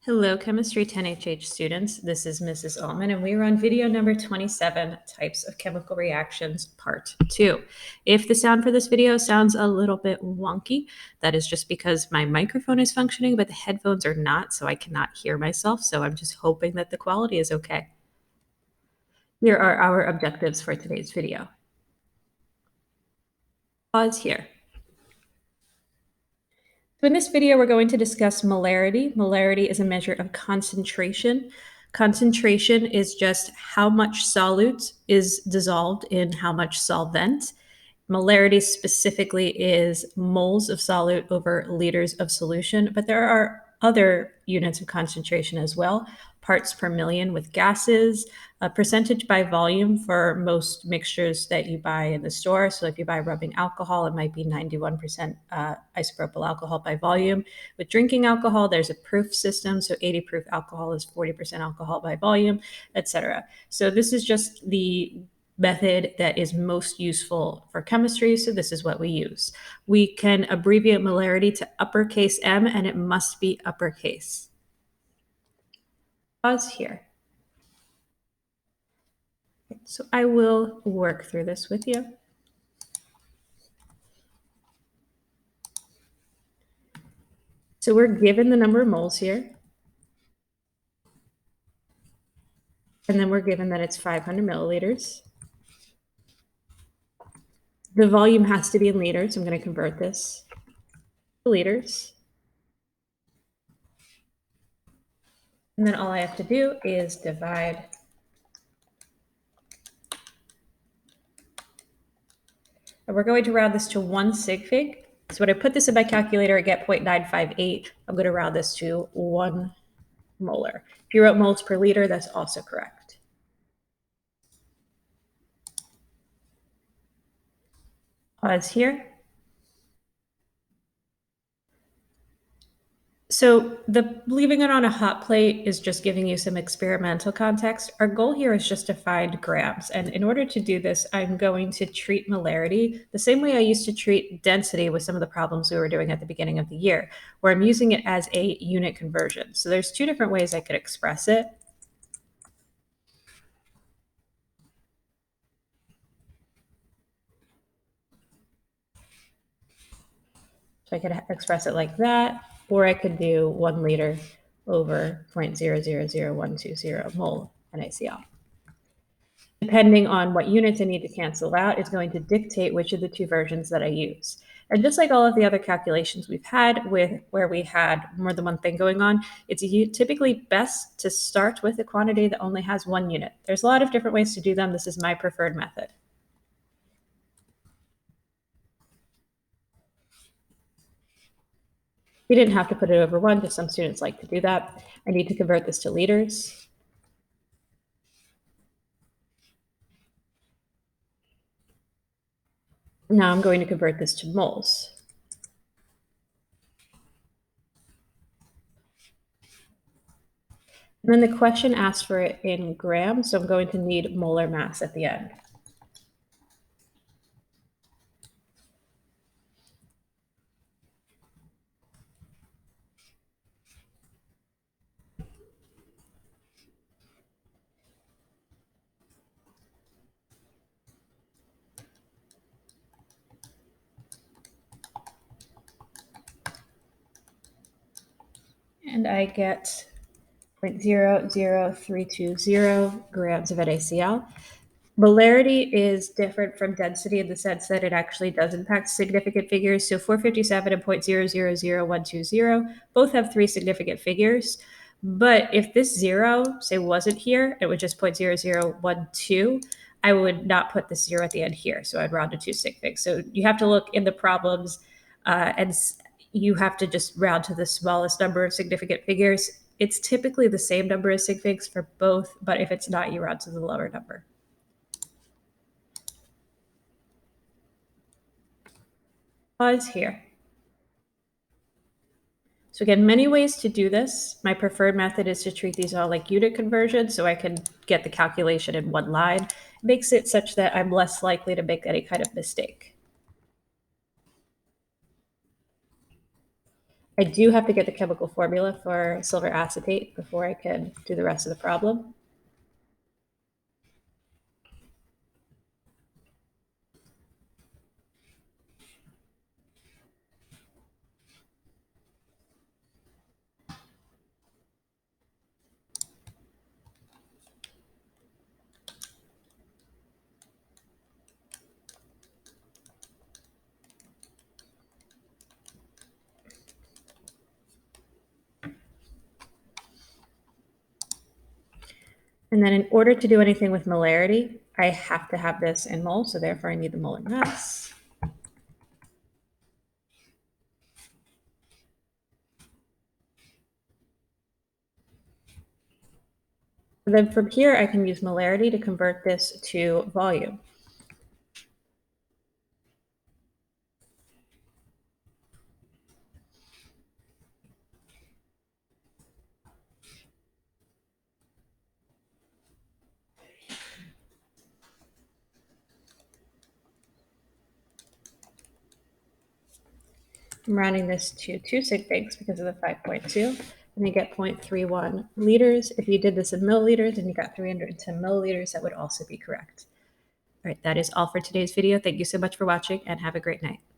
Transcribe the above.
Hello, Chemistry 10HH students. This is Mrs. Ullman, and we are on video number 27, Types of Chemical Reactions, Part 2. If the sound for this video sounds a little bit wonky, that is just because my microphone is functioning, but the headphones are not, so I cannot hear myself, so I'm just hoping that the quality is okay. Here are our objectives for today's video. Pause here. So in this video, we're going to discuss molarity. Molarity is a measure of concentration. Concentration is just how much solute is dissolved in how much solvent. Molarity specifically is moles of solute over liters of solution, but there are other units of concentration as well. Parts per million with gases, a percentage by volume for most mixtures that you buy in the store. So if you buy rubbing alcohol, it might be 91% isopropyl alcohol by volume. With drinking alcohol, there's a proof system. So 80 proof alcohol is 40% alcohol by volume, etc. So this is just the method that is most useful for chemistry, so this is what we use. We can abbreviate molarity to uppercase M, and it must be uppercase. Pause here. So I will work through this with you. So we're given the number of moles here. And then we're given that it's 500 milliliters. The volume has to be in liters. I'm going to convert this to liters. And then all I have to do is divide. And we're going to round this to 1 sig fig. So when I put this in my calculator, I get 0.958. I'm going to round this to 1 molar. If you wrote moles per liter, that's also correct. Pause here. So leaving it on a hot plate is just giving you some experimental context. Our goal here is just to find grams. And in order to do this, I'm going to treat molarity the same way I used to treat density with some of the problems we were doing at the beginning of the year, where I'm using it as a unit conversion. So there's two different ways I could express it. So I could express it like that, or I could do 1 liter over 0.000120 mole NaCl. Depending on what units I need to cancel out is going to dictate which of the two versions that I use. And just like all of the other calculations we've had where we had more than one thing going on, it's typically best to start with a quantity that only has 1 unit. There's a lot of different ways to do them. This is my preferred method. You didn't have to put it over 1, because some students like to do that. I need to convert this to liters. Now I'm going to convert this to moles. And then the question asks for it in grams, so I'm going to need molar mass at the end. And I get 0.00320 grams of NaCl. Molarity is different from density in the sense that it actually does impact significant figures. So 457 and 0.000120 both have 3 significant figures. But if this 0, say, wasn't here, it was just 0.0012, I would not put this 0 at the end here. So I'd round to 2 sig figs. So you have to look in the problems and you have to just round to the smallest number of significant figures. It's typically the same number of sig figs for both, but if it's not, you round to the lower number. Pause here. So again, many ways to do this. My preferred method is to treat these all like unit conversions, so I can get the calculation in one line. It makes it such that I'm less likely to make any kind of mistake. I do have to get the chemical formula for silver acetate before I can do the rest of the problem. And then in order to do anything with molarity, I have to have this in mole, so therefore I need the molar mass. And then from here, I can use molarity to convert this to volume. I'm rounding this to 2 sig figs because of the 5.2, and you get 0.31 liters. If you did this in milliliters and you got 310 milliliters, that would also be correct. All right, that is all for today's video. Thank you so much for watching and have a great night.